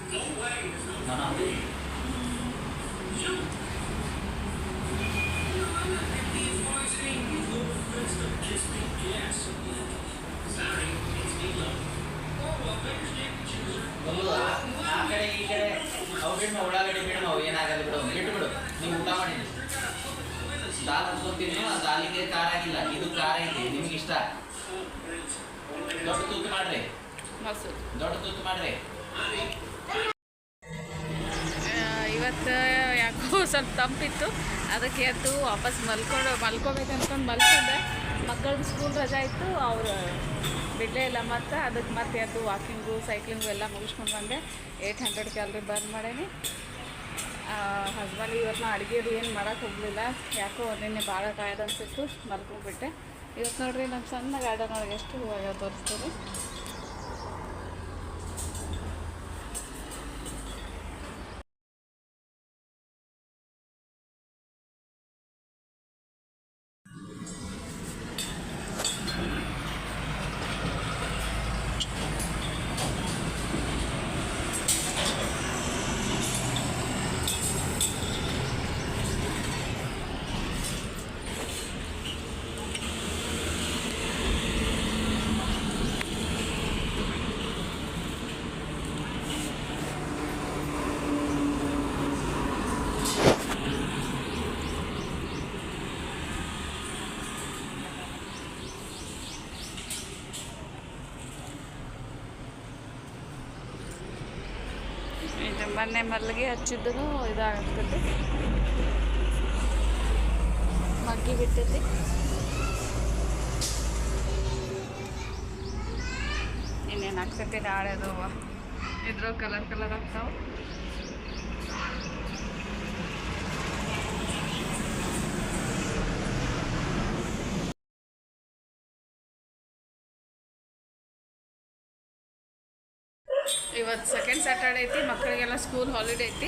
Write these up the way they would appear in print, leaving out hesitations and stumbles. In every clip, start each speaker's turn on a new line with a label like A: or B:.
A: ಆ ಕಡೆ ಈ ಕಡೆ ಅವು ಬಿಡು ಉಳ್ಳಾಗಡ್ಡಿ ಬಿಡು ಏನಾಗಲ್ಲ ಬಿಡು ಬಿಟ್ಟು ನೀವು ಊಟ ಮಾಡಿ ದಾಲ್ ಅನ್ಕೊಂತೀನಿ ದಾಲಿಗೆ ಖಾರ ಆಗಿಲ್ಲ ಇದು ಖಾರ ಐತಿ ನಿಮ್ಗೆ ಇಷ್ಟ ದೊಡ್ಡ ತೂತು ಮಾಡ್ರಿ ದೊಡ್ಡ ತೂತು ಮಾಡ್ರಿ
B: ಇವತ್ತು ಯಾಕೋ ಸ್ವಲ್ಪ ತಂಪಿತ್ತು ಅದಕ್ಕೆ ಎದ್ದು ವಾಪಸ್ ಮಲ್ಕೋಬೇಕು ಅಂದ್ಕೊಂಡು ಮಲ್ಕೊಂಡೆ ಮಕ್ಕಳದ್ದು ಸ್ಕೂಲ್ ರಜಾ ಇತ್ತು ಅವರು ಬಿಡಲೇ ಇಲ್ಲ ಮತ್ತು ಅದಕ್ಕೆ ಮತ್ತೆ ಎದ್ದು ವಾಕಿಂಗು ಸೈಕ್ಲಿಂಗು ಎಲ್ಲ ಮುಗಿಸ್ಕೊಂಡು ಬಂದೆ 800 ಕ್ಯಾಲ್ರಿ ಬರ್ನ್ ಮಾಡೇನಿ ಹಸ್ಬೆಂಡ್ ಇವತ್ತು ನಾ ಅಡುಗೆ ಏನು ಮಾಡೋಕ್ಕೆ ಹೋಗಲಿಲ್ಲ ಯಾಕೋ ನಿನ್ನೆ ಭಾಳ ಕಾಯ್ದು ಅನಿಸಿತ್ತು ಮಲ್ಕೊಂಡ್ಬಿಟ್ಟೆ ಇವತ್ತು ನೋಡ್ರಿ ನಮ್ಮ ಸಣ್ಣ ಗಾರ್ಡನ್ ಒಳಗೆ ಎಷ್ಟು ಹೂವಾಗ ತೋರಿಸ್ತೀನಿ ಮೊನ್ನೆ ಮಲ್ಲಿಗೆ ಹಚ್ಚಿದ್ದು ಇದಾಗ್ತೈತಿ ಮಗ್ಗಿ ಬಿಟ್ಟೈತಿ ಇನ್ನೇನು ಆಗ್ತೈತಿ ನಾಳೆ ಅದು ಇದ್ರ ಕಲರ್ ಆಗ್ತಾವೆ ಇವತ್ತು ಸೆಕೆಂಡ್ ಸ್ಯಾಟರ್ಡೆ ಐತಿ ಮಕ್ಕಳಿಗೆಲ್ಲ ಸ್ಕೂಲ್ ಹಾಲಿಡೇ ಐತಿ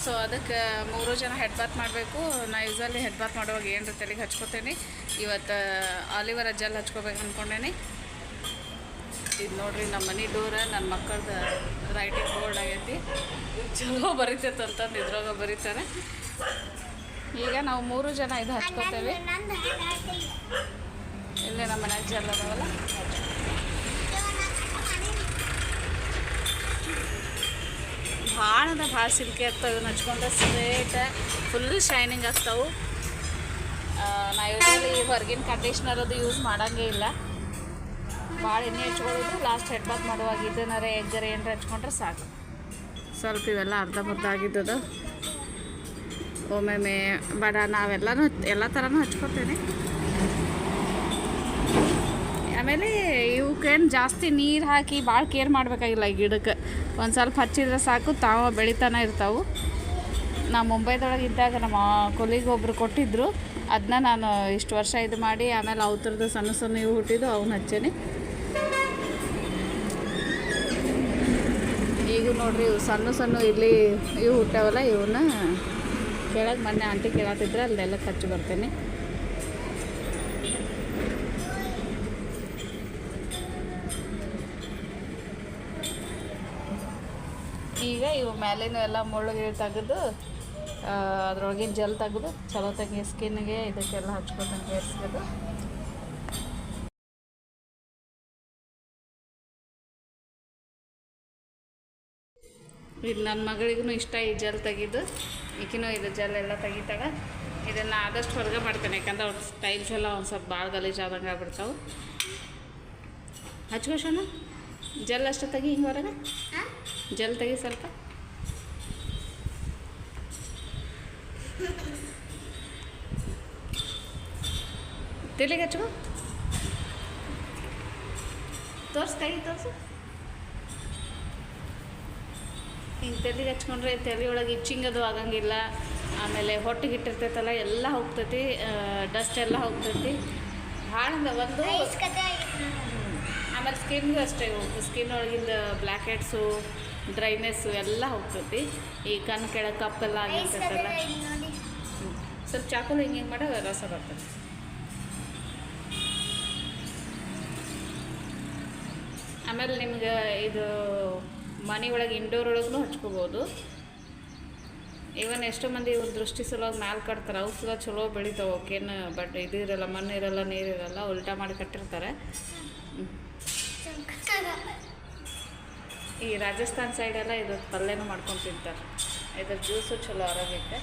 B: ಸೊ ಅದಕ್ಕೆ 3 ಜನ ಹೆಡ್ ಬಾತ್ ಮಾಡಬೇಕು ನಾ ಯೂಸಲಿ ಹೆಡ್ ಬಾತ್ ಮಾಡುವಾಗ ಏನರ ತಲೆಗೆ ಹಚ್ಕೋತೇನೆ ಇವತ್ತು ಆಲಿವರ ಜೆಲ್ ಹಚ್ಕೋಬೇಕು ಅಂದ್ಕೊಂಡೇನಿ ಇದು ನೋಡ್ರಿ ನಮ್ಮ ಮನೆ ಡೋರ ನನ್ನ ಮಕ್ಕಳದ್ದು ರೈಟಿಂಗ್ ಬೋರ್ಡ್ ಆಗೈತಿ ಚಲೋ ಬರಿತೈತೆ ಅಂತಂದು ಇದ್ರಾಗ ಬರೀತಾರೆ ಈಗ ನಾವು 3 ಜನ ಇದು ಹಚ್ಕೋತೇವೆ ಇಲ್ಲೇ ನಮ್ಮ ಮನೆ ಜೆಲ್ ಅದಾವಲ್ಲ ಭಾಳ ಸಿಲ್ಕಿ ಆಗ್ತಾವೆ ಇವನ್ನ ಹಚ್ಕೊಂಡ್ರೆ ಸ್ಟ್ರೇಟ್ ಫುಲ್ ಶೈನಿಂಗ್ ಆಗ್ತಾವೆ ನಾ ಯೂಸಲಿ ಹೊರಗಿನ ಕಂಡೀಷ್ನರ್ ಅದು ಯೂಸ್ ಮಾಡೋಂಗೇ ಇಲ್ಲ ಭಾಳ ಎಣ್ಣೆ ಹಚ್ಕೊಳ್ಳೋದು ಲಾಸ್ಟ್ ಹೆಡ್ ಬಾತ್ ಮಾಡುವಾಗ ಇದನ್ನಾರೆ ಎಗ್ಗರೆ ಏನರ ಹಚ್ಕೊಂಡ್ರೆ ಸಾಕು ಸ್ವಲ್ಪ ಇವೆಲ್ಲ ಅರ್ಧಂಬರ್ಧ ಆಗಿದ್ದದು ಒಮ್ಮೊಮ್ಮೆ ಬಡ ನಾವೆಲ್ಲನೂ ಎಲ್ಲ ಥರನೂ ಹಚ್ಕೊತೇನೆ ಆಮೇಲೆ ಇವಕ್ಕೇನು ಜಾಸ್ತಿ ನೀರು ಹಾಕಿ ಭಾಳ ಕೇರ್ ಮಾಡಬೇಕಾಗಿಲ್ಲ ಈ ಗಿಡಕ್ಕೆ ಒಂದು ಸ್ವಲ್ಪ ಹಚ್ಚಿದ್ರೆ ಸಾಕು ತಾವು ಬೆಳಿತಾನೆ ಇರ್ತಾವೆ ನಾ ಮುಂಬೈದೊಳಗೆ ಇದ್ದಾಗ ನಮ್ಮ ಕೊಲಿಗೆ ಒಬ್ಬರು ಕೊಟ್ಟಿದ್ದರು ಅದನ್ನ ನಾನು ಇಷ್ಟು ವರ್ಷ ಇದು ಮಾಡಿ ಆಮೇಲೆ ಅವ್ರದ್ದು ಸಣ್ಣ ಇವು ಹುಟ್ಟಿದ್ದು ಅವನ್ನ ಹಚ್ಚೇನಿ ಈಗ ನೋಡ್ರಿ ಇವು ಸಣ್ಣ ಇಲ್ಲಿ ಇವು ಹುಟ್ಟಾವಲ್ಲ ಇವನ್ನ ಕೆಳಗೆ ಮೊನ್ನೆ ಆಂಟಿ ಕೇಳತ್ತಿದ್ರೆ ಅಲ್ಲೆಲ್ಲ ಹಚ್ಚಿ ಬರ್ತೇನೆ ಈಗ ಇವು ಮೇಲಿನ ಎಲ್ಲ ಮುಳ್ಳುಗೆ ತೆಗೆದು ಅದ್ರೊಳಗಿನ ಜೆಲ್ ತೆಗೆದು ಚಲೋ ತಂಗಿ ಸ್ಕಿನ್ಗೆ ಇದಕ್ಕೆಲ್ಲ ಹಚ್ಕೊತಂಗೆ ಎಸ್ಕೋದು ಇದು ನನ್ನ ಮಗಳಿಗೂ ಇಷ್ಟ ಈ ಜೆಲ್ ತೆಗೆದು ಈಕಿನೂ ಇದು ಜೆಲ್ ಎಲ್ಲ ತೆಗಿತಾಗ ಇದನ್ನು ಆದಷ್ಟು ಹೊರಗೆ ಮಾಡ್ತೇನೆ ಯಾಕಂದ್ರೆ ಅವ್ರ ಸ್ಟೈಲ್ಸ್ ಎಲ್ಲ ಒಂದು ಸ್ವಲ್ಪ ಭಾಳ ಗಲೀಜಾದಂಗೆ ಆಗ್ಬಿಡ್ತಾವೆ ಹಚ್ಕೋಶೋಣ ಜೆಲ್ ಅಷ್ಟು ತೆಗಿ ಹಿಂಗೆ ಹೊರಗೆ ಜೆಲ್ ತೆಗಿ ಸ್ವಲ್ಪ ತಲೆಗೆ ಹಚ್ಕೋ ತೋರ್ಸು ತೆಗಿ ತೋರಿಸು ಹಿಂಗೆ ತಲೆಗೆ ಹಚ್ಕೊಂಡ್ರೆ ತಲೆ ಒಳಗೆ ಇಚ್ಚಿಂಗ್ ಅದು ಆಗಂಗಿಲ್ಲ ಆಮೇಲೆ ಹೊಟ್ಟೆಗೆ ಇಟ್ಟಿರ್ತೈತಲ್ಲ ಎಲ್ಲ ಹೋಗ್ತೈತಿ ಡಸ್ಟ್ ಎಲ್ಲ ಹೋಗ್ತೈತಿ ಭಾಳ ಒಂದು ಆಮೇಲೆ ಸ್ಕಿನ್ಗೂ ಅಷ್ಟೇ ಸ್ಕಿನ್ ಒಳಗಿಂದ ಬ್ಲ್ಯಾಕ್ ಹೆಡ್ಸು ಡ್ರೈನೆಸ್ಸು ಎಲ್ಲ ಹೋಗ್ತೈತಿ ಈ ಕಣ್ಣು ಕೆಳಗೆ ಕಪ್ಪೆಲ್ಲ ಆಗಿರ್ತೈತಲ್ಲ ಸ್ವಲ್ಪ ಚಾಕುಲು ಹಿಂಗೆ ಮಾಡೋ ರಸ ಬರ್ತದೆ ಆಮೇಲೆ ನಿಮ್ಗೆ ಇದು ಮನೆ ಒಳಗೆ ಇಂಡೋರ್ ಒಳಗೂ ಹಚ್ಕೋಬೋದು. ಇವನ್ ಎಷ್ಟೋ ಮಂದಿ ದೃಷ್ಟಿ ಸಲುವಾಗಿ ಮ್ಯಾಲೆ ಕಟ್ತಾರೆ, ಅವು ಸಲ ಚಲೋ ಬೆಳಿತಾವೆ. ಅವಕ್ಕೇನು ಬಟ್ ಇದು ಇರಲ್ಲ, ಮಣ್ಣು ಇರಲ್ಲ, ನೀರು ಇರಲ್ಲ, ಉಲ್ಟಾ ಮಾಡಿ ಕಟ್ಟಿರ್ತಾರೆ. ಈ ರಾಜಸ್ಥಾನ್ ಸೈಡೆಲ್ಲ ಇದು ಪಲ್ಯನೂ ಮಾಡ್ಕೊಂಡು ತಿಂತಾರೆ. ಇದ್ರ ಜ್ಯೂಸು ಚಲೋ ಆರೋಗ್ಯಕ್ಕೆ.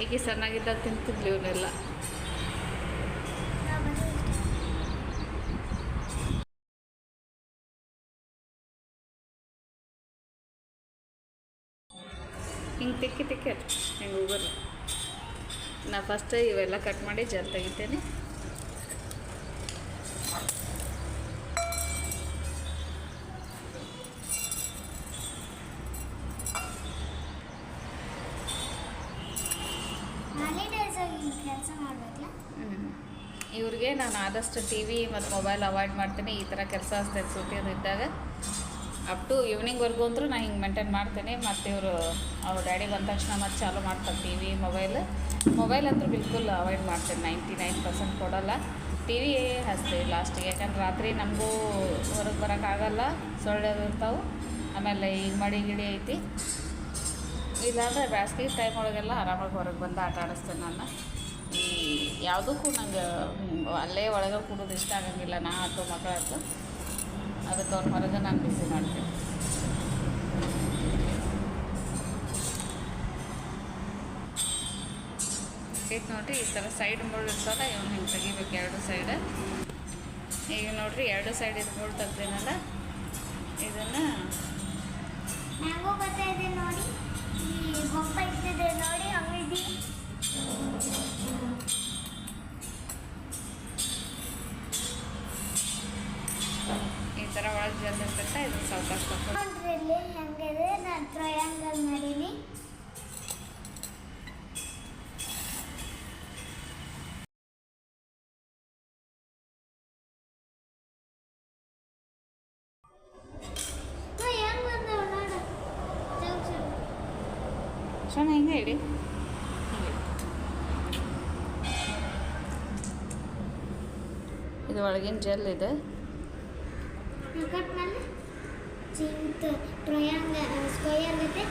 B: ಈಗ ಸಣ್ಣಾಗಿದ್ದಾಗ ತಿಂತಿದ್ಲಿ ಇವನ್ನೆಲ್ಲ. ಹಿಂಗೆ ತಿಕ್ಕಿ ಹಿಂಗೆ ಹೋಗೋದು. ನಾ ಫಸ್ಟ್ ಇವೆಲ್ಲ ಕಟ್ ಮಾಡಿ ಜಲ್ ತೆಗಿತೇನೆ. ಇವ್ರಿಗೆ ನಾನು ಆದಷ್ಟು ಟಿ ವಿ ಮತ್ತು ಮೊಬೈಲ್ ಅವಾಯ್ಡ್ ಮಾಡ್ತೀನಿ. ಈ ಥರ ಕೆಲಸ ಅಷ್ಟೇ ಸೂಟಿಯದು ಇದ್ದಾಗ ಅಪ್ ಟು ಈವ್ನಿಂಗ್ವರೆಗೂ ಅಂದರೂ ನಾನು ಹಿಂಗೆ ಮೇಂಟೈನ್ ಮಾಡ್ತೀನಿ. ಮತ್ತು ಇವರು ಅವ್ರ ಡ್ಯಾಡಿ ಬಂದ ತಕ್ಷಣ ಮತ್ತೆ ಚಾಲೂ ಮಾಡ್ತಾರೆ ಟಿ ವಿ ಮೊಬೈಲ್ ಅಂತೂ ಬಿಲ್ಕುಲ್ ಅವಾಯ್ಡ್ ಮಾಡ್ತೀನಿ. 99% ಕೊಡೋಲ್ಲ. ಟಿ ವಿ ಹಚ್ತೀವಿ ಲಾಸ್ಟಿಗೆ, ಯಾಕಂದ್ರೆ ರಾತ್ರಿ ನಮಗೂ ಹೊರಗೆ ಬರೋಕ್ಕಾಗಲ್ಲ, ಸೊಳ್ಳೆ ಇರ್ತಾವೆ. ಆಮೇಲೆ ಈಗ ಮಡಿ ಗಿಡಿ ಐತಿ. ಇಲ್ಲಾಂದರೆ ಬೇಸಿಗೆ ಟೈಮ್ ಒಳಗೆಲ್ಲ ಆರಾಮಾಗಿ ಹೊರಗೆ ಬಂದು ಆಟ ಆಡಿಸ್ತೇನೆ ನಾನು. ಈ ಯಾವುದಕ್ಕೂ ನಂಗೆ ಅಲ್ಲೇ ಒಳಗೆ ಕೂಡೋದು ಇಷ್ಟ ಆಗಂಗಿಲ್ಲ. ನಾ ಆಯ್ತು ಮಕ್ಕಳಾಯ್ತು, ಅದಕ್ಕೆ ಅವ್ರ ಹೊರಗೆ ನಾನು ಬಿಸಿ ಮಾಡ್ತೀನಿ. ಈಗ ನೋಡಿರಿ ಈ ಥರ ಸೈಡ್ ಮುಳ್ಳು ಇರ್ತಲ್ಲ, ಇವನು ಹಿಂಗೆ ತೆಗಿಬೇಕು 2 ಸೈಡ್. ಈಗ ನೋಡಿರಿ 2 ಸೈಡ್ ಇದು ಮುಳ್ಳು ತೆಗ್ದೇನಲ್ಲ, ಇದನ್ನು
C: ಮ್ಯಾಂಗೋ ಬರ್ತಾ ಇದೆ ನೋಡಿ, ಈ ಬೊಂಬ ಇಟ್ಟಿದೆ ನೋಡಿ, ಅಂಗಡಿ
B: ಈ ಥರ ಒಳಗೆ ಜಲ್ದಿ ಇರ್ತೈತೆ. ಇದು ಸಾವಕಾಶ
C: ನೋಡ್ರಿ ಹೆಂಗಿದೆ. ನಾನು ಟ್ರಯಾಂಗಲ್ ಮಾಡೀನಿ.
B: ಸಣ್ಣ ಹಿಂಗೆ ಇಡಿ. ಇದು ಒಳಗಿನ ಜೆಲ್ ಇದೆ.
C: ಕಟ್ ಮಾಡಿ ಟ್ರಯಾಂಗಲ್ ಸ್ಕ್ವೇರ್ ಇದೆ.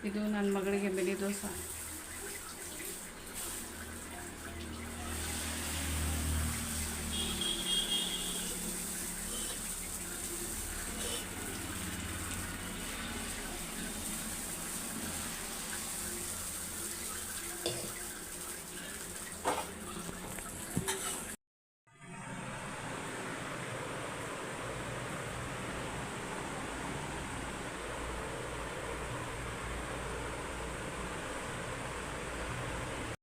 B: ಇದು ನನ್ನ ಮಗಳಿಗೆ ಮಿನಿ ದೋಸೆ.